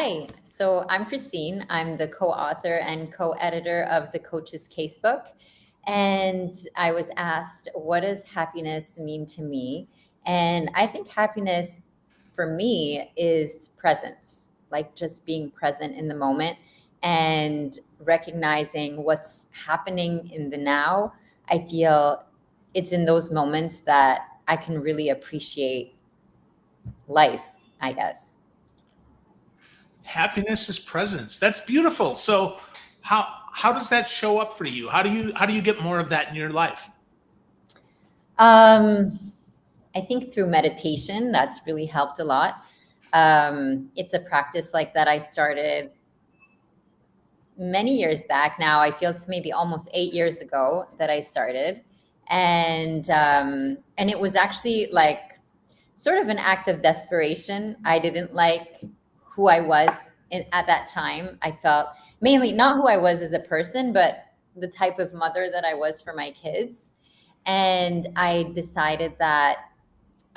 Hi. So I'm Christine. I'm the co-author and co-editor of the Coach's Casebook. And I was asked, what does happiness mean to me? And I think happiness for me is presence, like just being present in the moment and recognizing what's happening in the now. I feel it's in those moments that I can really appreciate life, I guess. Happiness is presence. That's beautiful. So how does that show up for you? How do you get more of that in your life? Um, I think through meditation, that's really helped a lot. It's a practice like that I started many years back now. I feel it's maybe almost 8 years ago that I started. And it was actually like sort of an act of desperation. I didn't like who I was at that time. I felt mainly not who I was as a person, but the type of mother that I was for my kids. And I decided that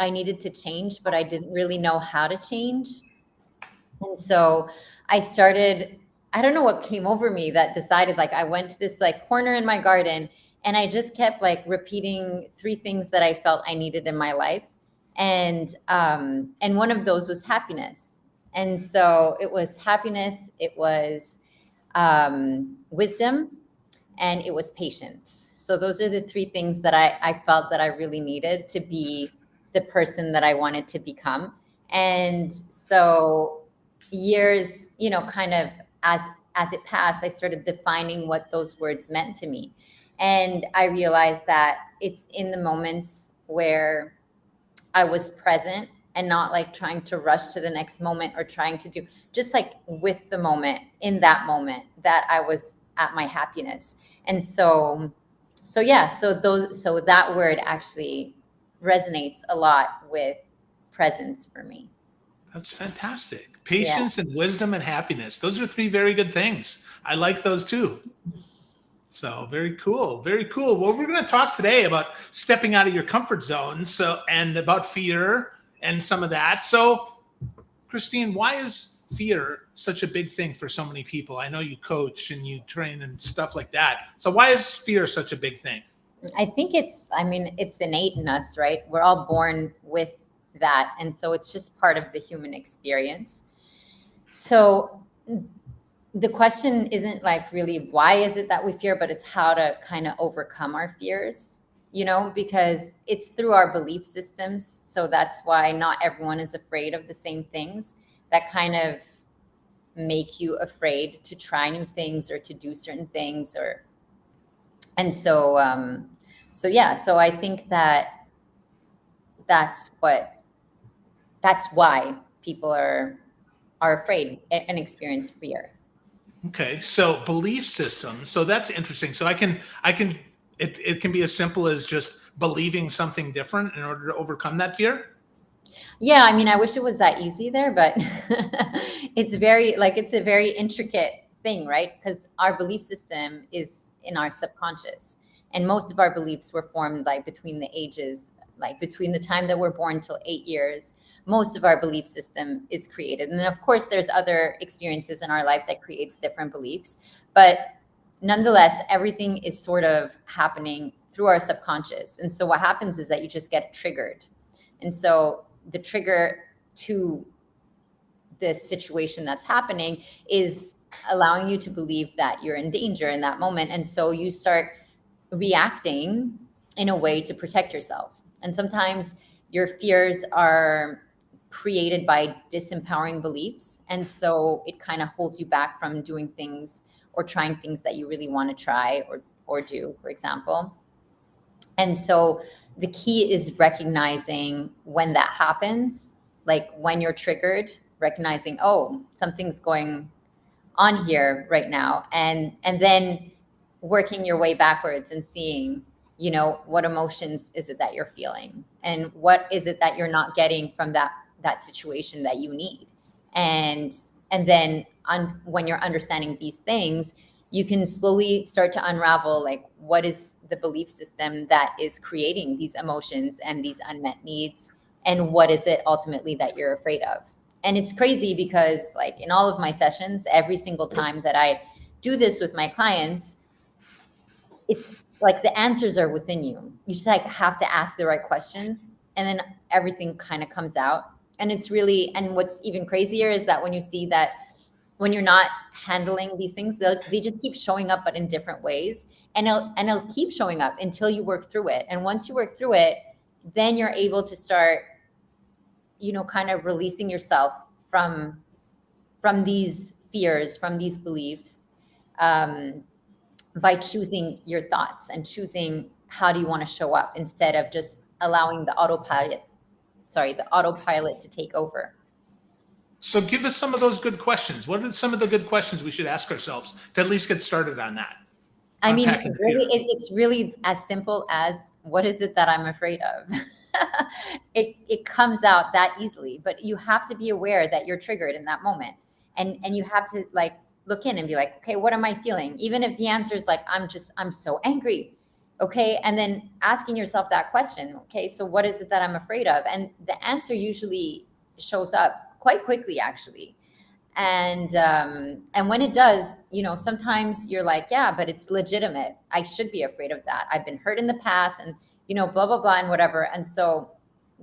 I needed to change, but I didn't really know how to change. And so I started, I don't know what came over me that decided, like, I went to this like corner in my garden and I just kept like repeating three things that I felt I needed in my life. And one of those was happiness. And so it was happiness, it was wisdom, and it was patience. So those are the three things that I felt that I really needed to be the person that I wanted to become. And so years, kind of as it passed, I started defining what those words meant to me. And I realized that it's in the moments where I was present and not like trying to rush to the next moment or trying to do just like with the moment in that moment that I was at my happiness. And so yeah, so that word actually resonates a lot with presence for me. That's fantastic. Yeah. Patience and wisdom and happiness. Those are three very good things. I like those too. So very cool. Very cool. Well, we're going to talk today about stepping out of your comfort zone, and about fear and some of that. So, Christine, why is fear such a big thing for so many people? I know you coach and you train and stuff like that. So why is fear such a big thing? I think it's innate in us, right? We're all born with that. And so it's just part of the human experience. So the question isn't like really why is it that we fear, but it's how to kind of overcome our fears, because it's through our belief systems. So that's why not everyone is afraid of the same things that kind of make you afraid to try new things or to do certain things or and so yeah, so I think that that's what that's why people are afraid and experience fear. Okay, so belief systems. So that's interesting. So it can be as simple as just believing something different in order to overcome that fear. Yeah, I mean, I wish it was that easy there, but it's a very intricate thing, right? Because our belief system is in our subconscious, and most of our beliefs were formed like between the ages, like between the time that we're born till 8 years. Most of our belief system is created, and then of course there's other experiences in our life that creates different beliefs, but nonetheless, everything is sort of happening through our subconscious. And so what happens is that you just get triggered. And so the trigger to this situation that's happening is allowing you to believe that you're in danger in that moment. And so you start reacting in a way to protect yourself. And sometimes your fears are created by disempowering beliefs. And so it kind of holds you back from doing things or trying things that you really want to try or do, for example. And so the key is recognizing when that happens, like when you're triggered, recognizing, oh, something's going on here right now. And then working your way backwards and seeing, what emotions is it that you're feeling? And what is it that you're not getting from that situation that you need? And then when you're understanding these things, you can slowly start to unravel like what is the belief system that is creating these emotions and these unmet needs, and what is it ultimately that you're afraid of. And it's crazy because like in all of my sessions, every single time that I do this with my clients, it's like the answers are within you. You just like have to ask the right questions, and then everything kind of comes out. And it's really, and what's even crazier is that when you see that when you're not handling these things, they just keep showing up, but in different ways. And it'll keep showing up until you work through it. And once you work through it, then you're able to start, kind of releasing yourself from these fears, from these beliefs, by choosing your thoughts and choosing how do you want to show up instead of just allowing the autopilot to take over. So give us some of those good questions. What are some of the good questions we should ask ourselves to at least get started on that? I mean, it's really as simple as, what is it that I'm afraid of? It comes out that easily, but you have to be aware that you're triggered in that moment. And you have to like look in and be like, okay, what am I feeling? Even if the answer is like, I'm so angry. Okay. And then asking yourself that question, okay, so what is it that I'm afraid of? And the answer usually shows up quite quickly, actually. And when it does, sometimes you're like, yeah, but it's legitimate. I should be afraid of that. I've been hurt in the past and, blah, blah, blah, and whatever. And so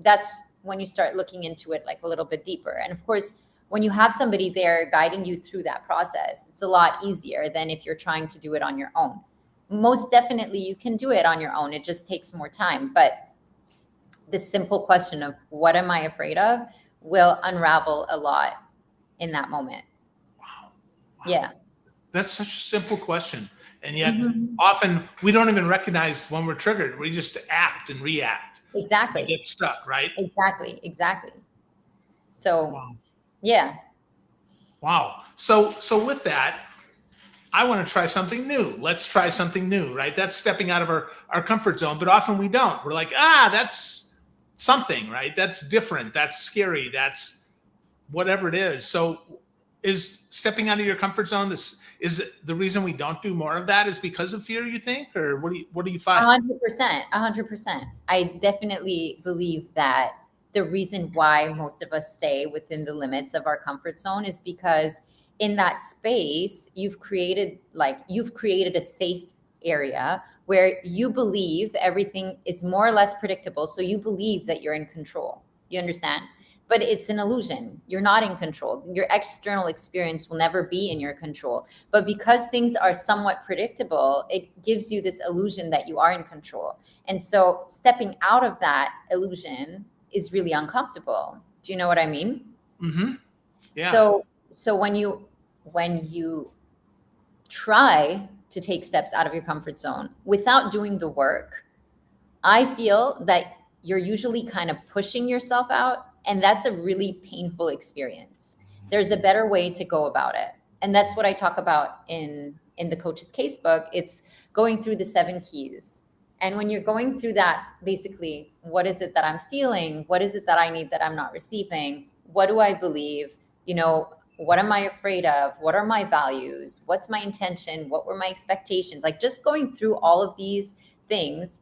that's when you start looking into it like a little bit deeper. And of course, when you have somebody there guiding you through that process, it's a lot easier than if you're trying to do it on your own. Most definitely you can do it on your own. It just takes more time. But the simple question of what am I afraid of will unravel a lot in that moment. Wow. Yeah. That's such a simple question. And yet often we don't even recognize when we're triggered. We just act and react. Exactly. We get stuck, right? Exactly. So, yeah. Wow. So with that, I want to try something new. Let's try something new, right? That's stepping out of our comfort zone, but often we don't. We're like, that's something, right? That's different. That's scary. That's whatever it is. So is stepping out of your comfort zone, is the reason we don't do more of that is because of fear, you think? Or what do you find? 100%. I definitely believe that the reason why most of us stay within the limits of our comfort zone is because in that space, you've created a safe area where you believe everything is more or less predictable. So you believe that you're in control. You understand? But it's an illusion. You're not in control. Your external experience will never be in your control. But because things are somewhat predictable, it gives you this illusion that you are in control. And so stepping out of that illusion is really uncomfortable. Do you know what I mean? Mm-hmm. Yeah. So when you try to take steps out of your comfort zone without doing the work, I feel that you're usually kind of pushing yourself out. And that's a really painful experience. There's a better way to go about it. And that's what I talk about in the coach's casebook. It's going through the 7 keys. And when you're going through that, basically, what is it that I'm feeling? What is it that I need that I'm not receiving? What do I believe? What am I afraid of? What are my values? What's my intention? What were my expectations? Like just going through all of these things,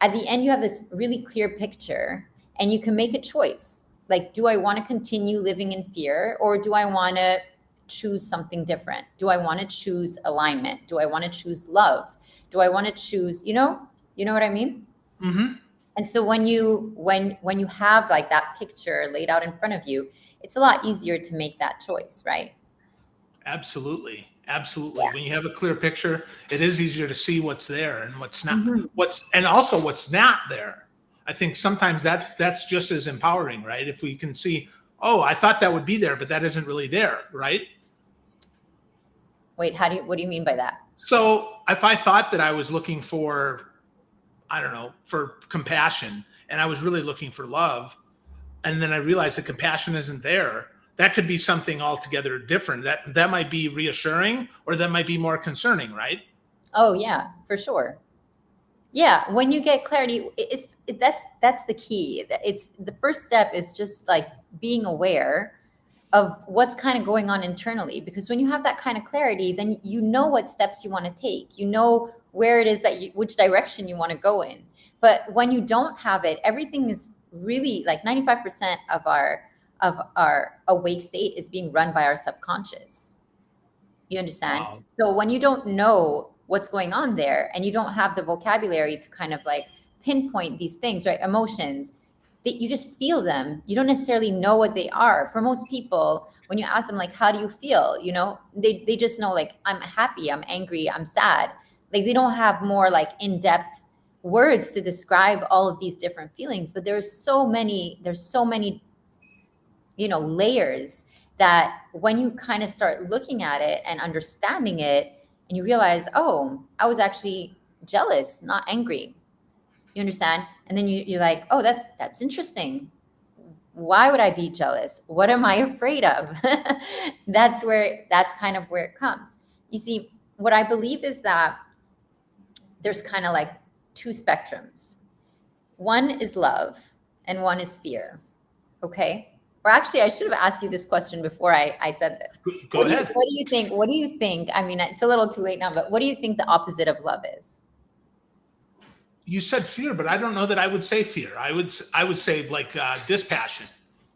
at the end, you have this really clear picture and you can make a choice. Like, do I want to continue living in fear, or do I want to choose something different? Do I want to choose alignment? Do I want to choose love? Do I want to choose, you know what I mean? Mm-hmm. And so when you have like that picture laid out in front of you, it's a lot easier to make that choice, right? Absolutely. Yeah. When you have a clear picture, it is easier to see what's there and what's not, Mm-hmm. and also what's not there. I think sometimes that's just as empowering, right? If we can see, oh, I thought that would be there, but that isn't really there, right? Wait, what do you mean by that? So if I thought that I was looking for, I don't know, for compassion, and I was really looking for love, and then I realized that compassion isn't there, that could be something altogether different. That might be reassuring, or that might be more concerning, right? Oh yeah, for sure. Yeah, when you get clarity, that's the key. It's the first step is just like being aware of what's kind of going on internally, because when you have that kind of clarity, then you know what steps you want to take. You know where it is which direction you want to go in. But when you don't have it, everything is really like 95% of of our awake state is being run by our subconscious. You understand? Wow. So when you don't know what's going on there and you don't have the vocabulary to kind of like pinpoint these things, right? Emotions, that you just feel them. You don't necessarily know what they are. For most people, when you ask them like, how do you feel? You know, they just know like, I'm happy, I'm angry, I'm sad. Like they don't have more like in-depth words to describe all of these different feelings, but there's so many, you know, layers that when you kind of start looking at it and understanding it and you realize, oh, I was actually jealous, not angry. You understand? And then you're like, oh, that's interesting. Why would I be jealous? What am I afraid of? That's kind of where it comes. You see, what I believe is that there's kind of like two spectrums. One is love and one is fear. Okay. Or actually, I should have asked you this question before I said this. Go ahead. What do you think? What do you think? I mean, it's a little too late now, but what do you think the opposite of love is? You said fear, but I don't know that I would say fear. I would say like dispassion,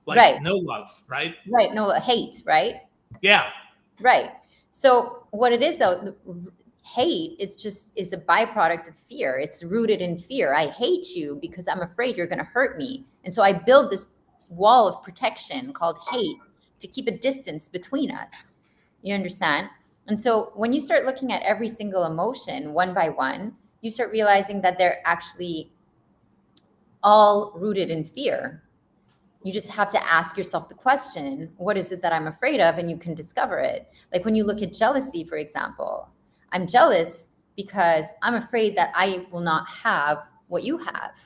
like Right. no love, right? Right. No, hate, right? Yeah. Right. So what it is though, hate is a byproduct of fear. It's rooted in fear. I hate you because I'm afraid you're going to hurt me. And so I build this wall of protection called hate to keep a distance between us. You understand? And so when you start looking at every single emotion one by one, you start realizing that they're actually all rooted in fear. You just have to ask yourself the question, what is it that I'm afraid of? And you can discover it. Like when you look at jealousy, for example, I'm jealous because I'm afraid that I will not have what you have,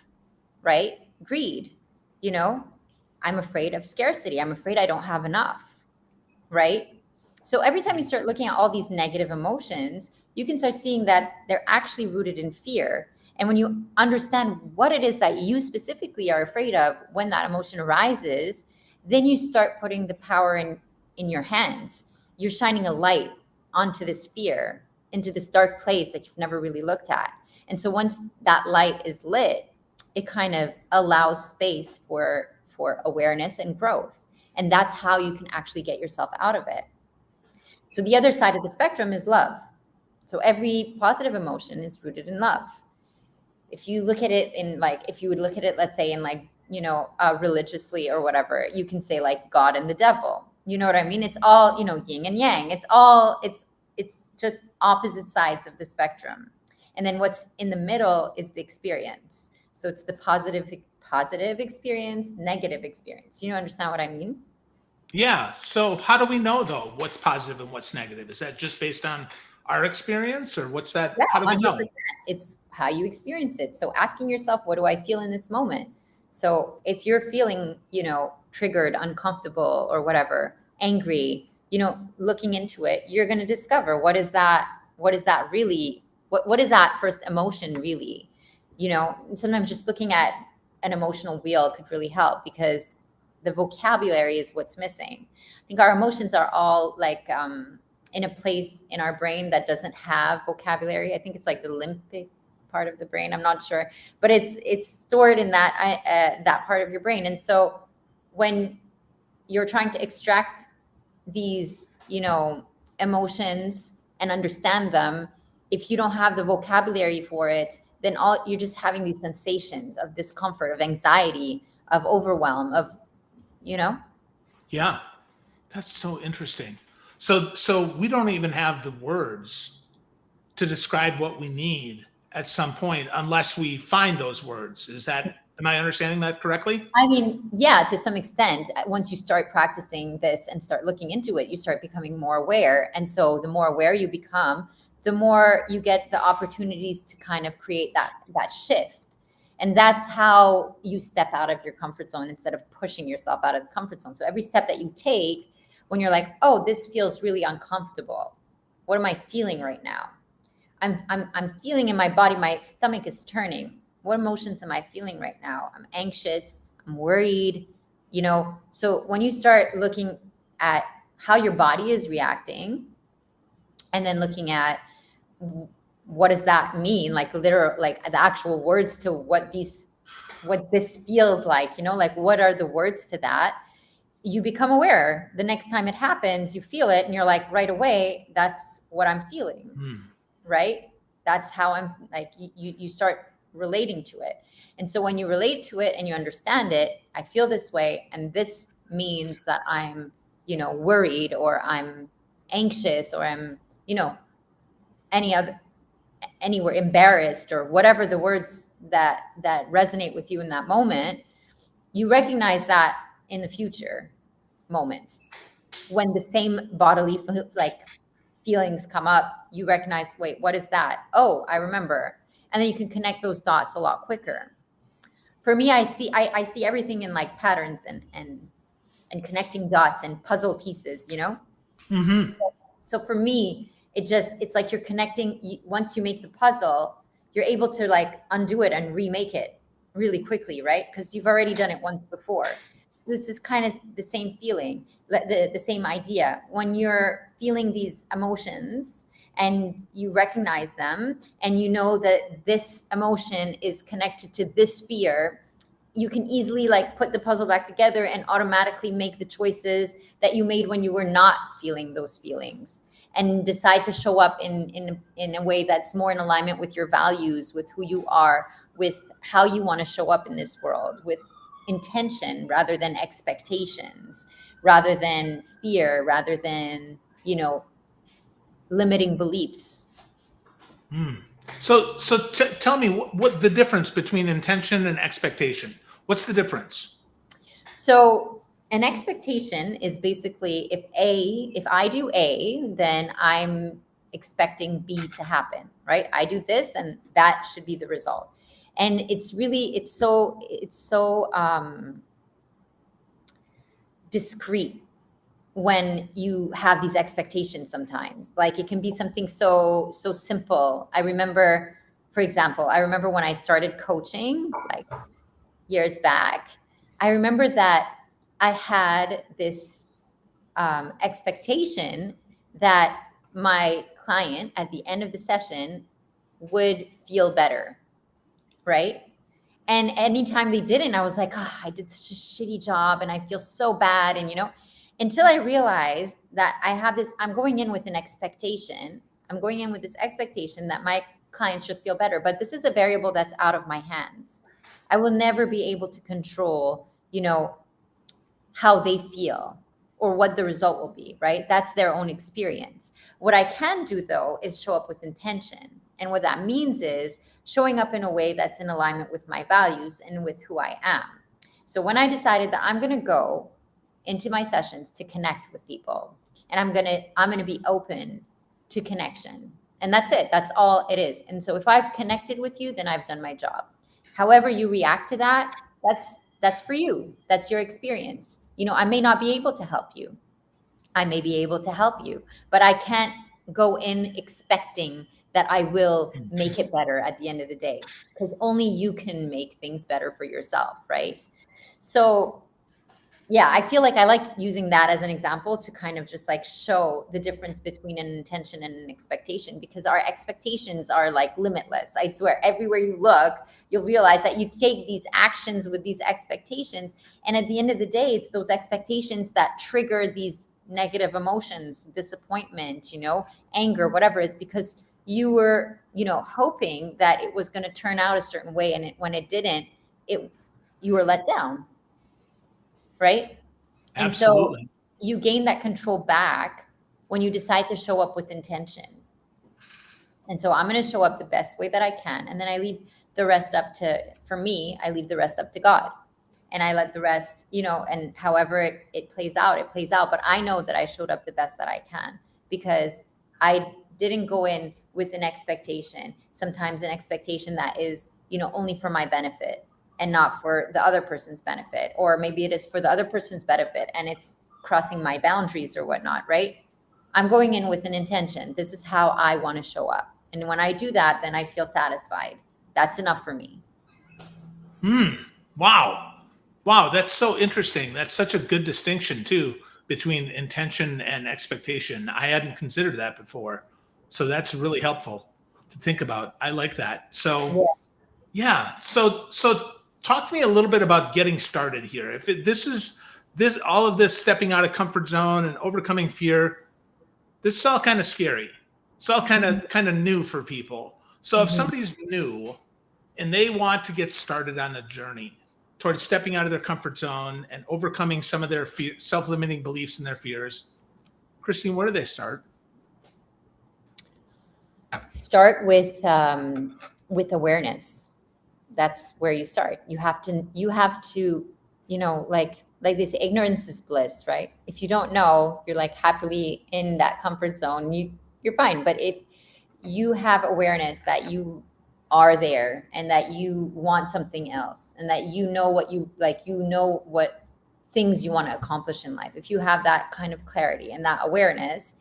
right? Greed, you know, I'm afraid of scarcity. I'm afraid I don't have enough, right? So every time you start looking at all these negative emotions, you can start seeing that they're actually rooted in fear. And when you understand what it is that you specifically are afraid of when that emotion arises, then you start putting the power in your hands. You're shining a light onto this fear, into this dark place that you've never really looked at. And so once that light is lit, it kind of allows space for awareness and growth. And that's how you can actually get yourself out of it. So the other side of the spectrum is love. So every positive emotion is rooted in love. If you look at it in like, if you would look at it, let's say in like, you know, religiously or whatever, you can say like God and the devil. You know what I mean? It's all, you know, yin and yang. It's all, it's just opposite sides of the spectrum. And then what's in the middle is the experience. So it's the positive experience, negative experience. You understand what I mean? Yeah. So how do we know though what's positive and what's negative? Is that just based on our experience or what's that? Yeah, How do we know? 100%. It's how you experience it. So asking yourself, what do I feel in this moment? So if you're feeling, you know, triggered, uncomfortable or whatever, angry, you know, looking into it, you're going to discover what is that really, what is that first emotion really? You know, sometimes just looking at an emotional wheel could really help because the vocabulary is what's missing. I think our emotions are all like in a place in our brain that doesn't have vocabulary. I think it's like the limbic part of the brain. I'm not sure, but it's stored in that part of your brain. And so when you're trying to extract these, you know, emotions and understand them, if you don't have the vocabulary for it, then you're just having these sensations of discomfort, of anxiety, of overwhelm, of, you know. Yeah. That's so interesting. So we don't even have the words to describe what we need at some point unless we find those words. Am I understanding that correctly? I mean, yeah, to some extent, once you start practicing this and start looking into it, you start becoming more aware. And so the more aware you become, the more you get the opportunities to kind of create that shift. And that's how you step out of your comfort zone instead of pushing yourself out of the comfort zone. So every step that you take, when you're like, oh, this feels really uncomfortable. What am I feeling right now? I'm feeling in my body, my stomach is turning. What emotions am I feeling right now? I'm anxious, I'm worried, you know. So when you start looking at how your body is reacting and then looking at what does that mean, like literal, like the actual words to what this feels like, you know, like what are the words to that? you become aware. The next time it happens, you feel it and you're like, right away, that's what I'm feeling. Right? That's how I'm like, you start relating to it. And so when you relate to it and you understand it, I feel this way, and this means that I'm, worried, or I'm anxious, or I'm, anywhere embarrassed, or whatever the words that resonate with you in that moment, you recognize that in the future moments when the same bodily feelings come up, you recognize, wait, what is that? Oh, I remember. And then you can connect those dots a lot quicker. For me, I see everything in like patterns and connecting dots and puzzle pieces, Mm-hmm. So for me, it's like you're connecting. Once you make the puzzle, you're able to like undo it and remake it really quickly, right? Because you've already done it once before. This is kind of the same feeling, the same idea. When you're feeling these emotions and you recognize them, and you know that this emotion is connected to this fear, you can easily like put the puzzle back together and automatically make the choices that you made when you were not feeling those feelings, and decide to show up in a way that's more in alignment with your values, with who you are, with how you want to show up in this world, with intention rather than expectations, rather than fear, rather than, limiting beliefs. So tell me what the difference between intention and expectation. What's the difference? So an expectation is basically, if I do A, then I'm expecting B to happen, right? I do this, and that should be the result. And it's so discreet when you have these expectations. Sometimes, like, it can be something so simple. I remember, for example, when I started coaching, like years back, I remember that I had this expectation that my client at the end of the session would feel better, right? And anytime they didn't, I was like, oh, I did such a shitty job and I feel so bad. And, until I realized that I'm going in with an expectation. I'm going in with this expectation that my clients should feel better. But this is a variable that's out of my hands. I will never be able to control, how they feel or what the result will be, right? That's their own experience. What I can do, though, is show up with intention. And what that means is showing up in a way that's in alignment with my values and with who I am. So when I decided that I'm going to go into my sessions to connect with people, and I'm going to be open to connection. And that's it. That's all it is. And so if I've connected with you, then I've done my job. However you react to that, that's for you. That's your experience. I may not be able to help you. I may be able to help you, but I can't go in expecting that I will make it better at the end of the day, because only you can make things better for yourself, right? So yeah, I feel like I like using that as an example to kind of just like show the difference between an intention and an expectation, because our expectations are like limitless. I swear, everywhere you look, you'll realize that you take these actions with these expectations. And at the end of the day, it's those expectations that trigger these negative emotions, disappointment, anger, whatever it is, because you were, hoping that it was going to turn out a certain way. And when it didn't, you were let down. Right? Absolutely. And so you gain that control back when you decide to show up with intention. And so I'm going to show up the best way that I can. And then I leave the rest up to God. And I let the rest, and however it plays out, it plays out. But I know that I showed up the best that I can, because I didn't go in with an expectation, sometimes an expectation that is, only for my benefit and not for the other person's benefit. Or maybe it is for the other person's benefit and it's crossing my boundaries or whatnot, right? I'm going in with an intention. This is how I want to show up. And when I do that, then I feel satisfied. That's enough for me. Wow, that's so interesting. That's such a good distinction too between intention and expectation. I hadn't considered that before. So that's really helpful to think about. I like that. So yeah. So talk to me a little bit about getting started here. This is all of this stepping out of comfort zone and overcoming fear, this is all kind of scary. It's all kind of new for people. So if somebody's new and they want to get started on the journey towards stepping out of their comfort zone and overcoming some of their self-limiting beliefs and their fears, Christine, where do they start? Start with awareness. That's where you start. You have to, like they say, ignorance is bliss, right? If you don't know, you're like happily in that comfort zone, you're fine. But if you have awareness that you are there and that you want something else and that you know what you like, what things you want to accomplish in life, if you have that kind of clarity and that awareness,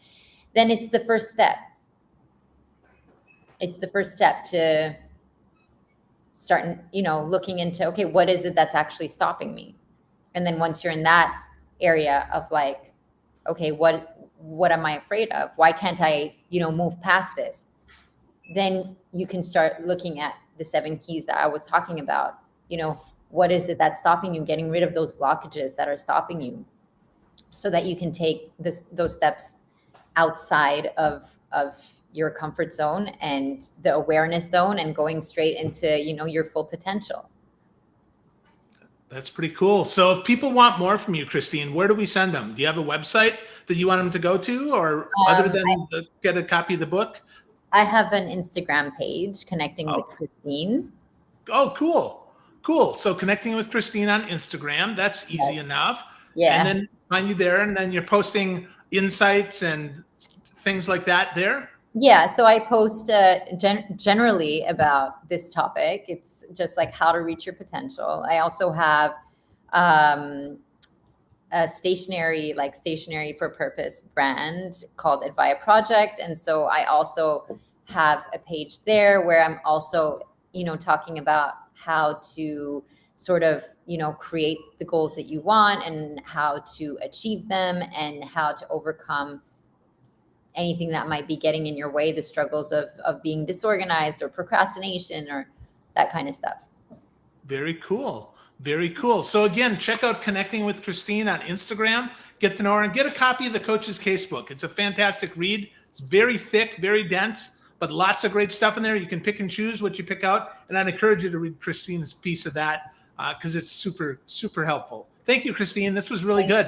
then it's the first step. It's the first step to start, looking into, okay, what is it that's actually stopping me? And then once you're in that area of like, okay, what am I afraid of? Why can't I, move past this? Then you can start looking at the 7 keys that I was talking about. What is it that's stopping you? Getting rid of those blockages that are stopping you so that you can take those steps outside of your comfort zone and the awareness zone and going straight into, your full potential. That's pretty cool. So if people want more from you, Christine, where do we send them? Do you have a website that you want them to go to, or other than get a copy of the book? I have an Instagram page, Connecting with Christine. Oh, cool. Cool. So Connecting with Christine on Instagram, that's easy enough. Yeah. And then find you there, and then you're posting insights and things like that there? Yeah, so I post generally about this topic. It's just like how to reach your potential. I also have a stationery for purpose brand called Advia Project. And so I also have a page there where I'm also, talking about how to sort of, create the goals that you want and how to achieve them and how to overcome anything that might be getting in your way, the struggles of being disorganized or procrastination or that kind of stuff. Very cool. Very cool. So again, check out Connecting with Christine on Instagram, get to know her, and get a copy of the Coach's Casebook. It's a fantastic read. It's very thick, very dense, but lots of great stuff in there. You can pick and choose what you pick out. And I'd encourage you to read Christine's piece of that because it's super, super helpful. Thank you, Christine. This was really good.